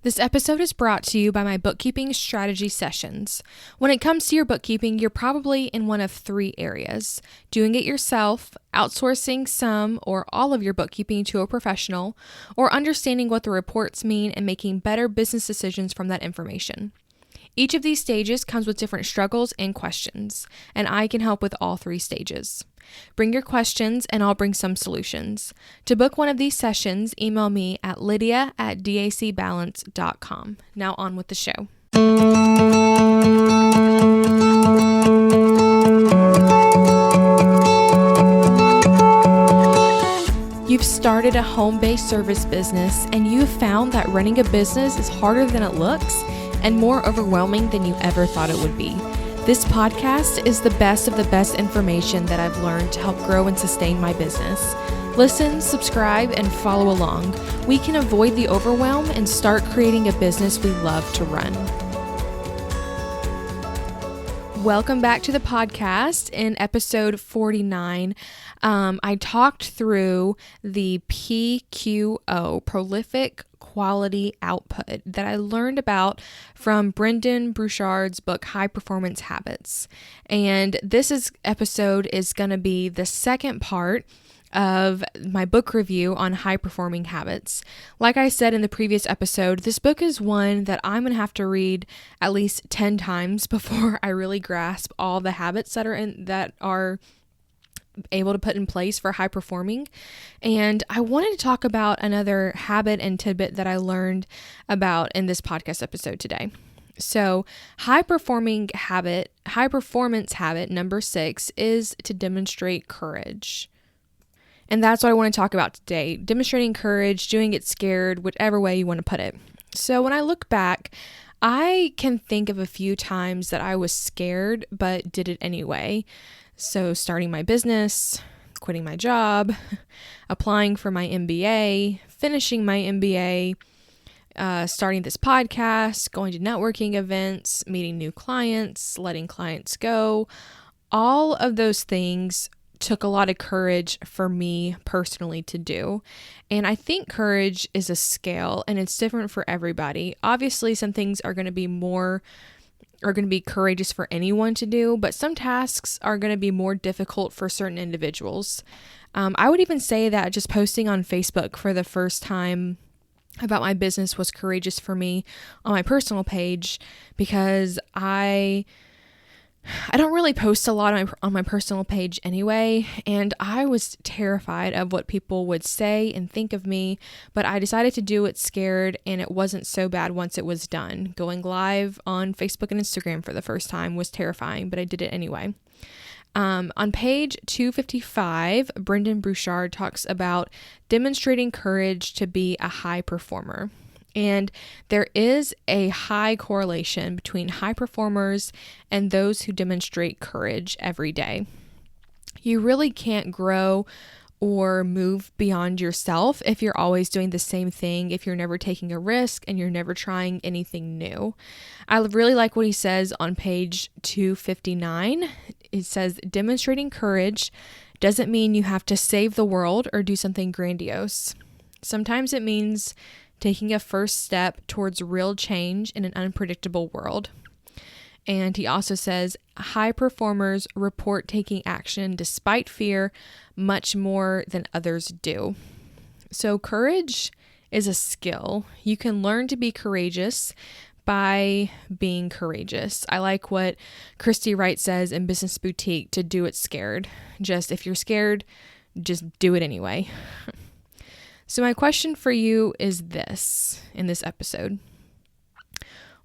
This episode is brought to you by my bookkeeping strategy sessions. When it comes to your bookkeeping, you're probably in one of three areas: doing it yourself, outsourcing some or all of your bookkeeping to a professional, or understanding what the reports mean and making better business decisions from that information. Each of these stages comes with different struggles and questions, and I can help with all three stages. Bring your questions and I'll bring some solutions. To book one of these sessions, email me at lydia@dacbalance.com. Now on with the show. You've started a home-based service business and you've found that running a business is harder than it looks and more overwhelming than you ever thought it would be. This podcast is the best of the best information that I've learned to help grow and sustain my business. Listen, subscribe, and follow along. We can avoid the overwhelm and start creating a business we love to run. Welcome back to the podcast. In episode 49, I talked through the PQO, Prolific Quality Output, that I learned about from Brendon Burchard's book, High Performance Habits. And episode is going to be the second part of my book review on high performing habits. Like I said in the previous episode, this book is one that I'm going to have to read at least 10 times before I really grasp all the habits that are able to put in place for high performing. And I wanted to talk about another habit and tidbit that I learned about in this podcast episode today. So high performance habit number 6 is to demonstrate courage. And that's what I want to talk about today: demonstrating courage, doing it scared, whatever way you want to put it. So when I look back, I can think of a few times that I was scared but did it anyway. So starting my business, quitting my job, applying for my MBA, finishing my MBA, starting this podcast, going to networking events, meeting new clients, letting clients go. All of those things took a lot of courage for me personally to do. And I think courage is a scale and it's different for everybody. Obviously, some things are going to be courageous for anyone to do, but some tasks are going to be more difficult for certain individuals. I would even say that just posting on Facebook for the first time about my business was courageous for me on my personal page, because I don't really post a lot on my personal page anyway, and I was terrified of what people would say and think of me, but I decided to do it scared, and it wasn't so bad once it was done. Going live on Facebook and Instagram for the first time was terrifying, but I did it anyway. On page 255, Brendon Burchard talks about demonstrating courage to be a high performer. And there is a high correlation between high performers and those who demonstrate courage every day. You really can't grow or move beyond yourself if you're always doing the same thing, if you're never taking a risk and you're never trying anything new. I really like what he says on page 259. It says, demonstrating courage doesn't mean you have to save the world or do something grandiose. Sometimes it means taking a first step towards real change in an unpredictable world. And he also says, high performers report taking action despite fear much more than others do. So courage is a skill. You can learn to be courageous by being courageous. I like what Christy Wright says in Business Boutique, to do it scared. If you're scared, just do it anyway. So my question for you is this in this episode: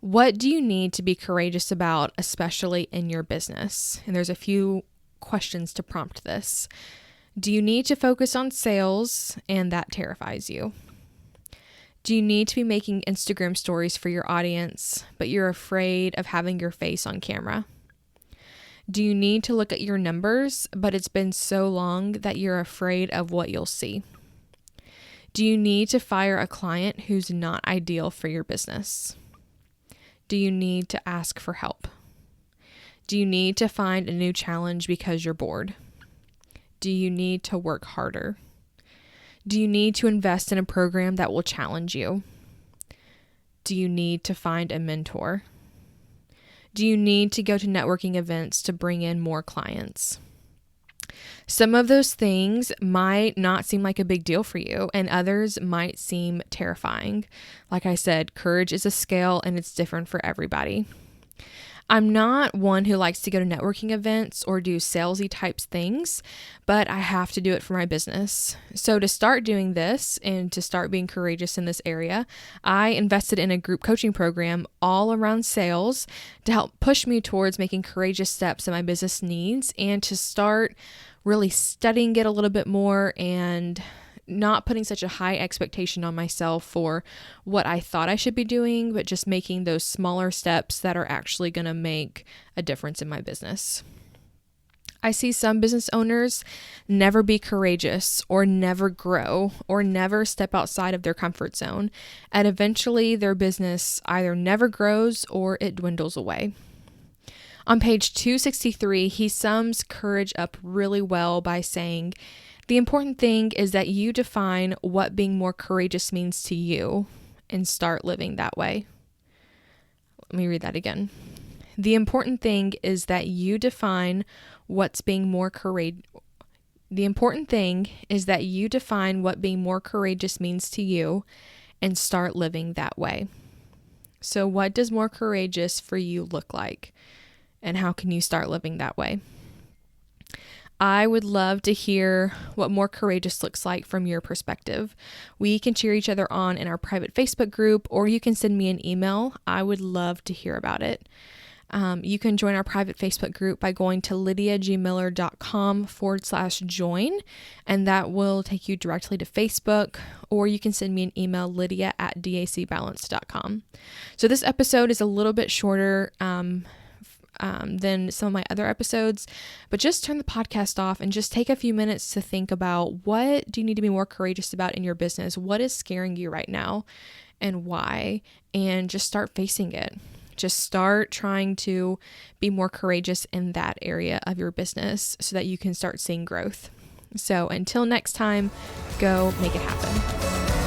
what do you need to be courageous about, especially in your business? And there's a few questions to prompt this. Do you need to focus on sales and that terrifies you? Do you need to be making Instagram stories for your audience, but you're afraid of having your face on camera? Do you need to look at your numbers, but it's been so long that you're afraid of what you'll see? Do you need to fire a client who's not ideal for your business? Do you need to ask for help? Do you need to find a new challenge because you're bored? Do you need to work harder? Do you need to invest in a program that will challenge you? Do you need to find a mentor? Do you need to go to networking events to bring in more clients? Some of those things might not seem like a big deal for you, and others might seem terrifying. Like I said, courage is a scale and it's different for everybody. I'm not one who likes to go to networking events or do salesy types things, but I have to do it for my business. So to start doing this and to start being courageous in this area, I invested in a group coaching program all around sales to help push me towards making courageous steps that my business needs and to start really studying it a little bit more and not putting such a high expectation on myself for what I thought I should be doing, but just making those smaller steps that are actually going to make a difference in my business. I see some business owners never be courageous or never grow or never step outside of their comfort zone, and eventually their business either never grows or it dwindles away. On page 263, he sums courage up really well by saying, "The important thing is that you define what being more courageous means to you and start living that way." Let me read that again. The important thing is that you define what's being more courageous. The important thing is that you define what being more courageous means to you and start living that way. So what does more courageous for you look like? And how can you start living that way? I would love to hear what more courageous looks like from your perspective. We can cheer each other on in our private Facebook group, or you can send me an email. I would love to hear about it. You can join our private Facebook group by going to lydiagmiller.com/join, and that will take you directly to Facebook, or you can send me an email, lydia@dacbalance.com. So this episode is a little bit shorter than some of my other episodes, but just turn the podcast off and just take a few minutes to think about, what do you need to be more courageous about in your business? What is scaring you right now and why? And just start facing it. Just start trying to be more courageous in that area of your business so that you can start seeing growth. So until next time, go make it happen.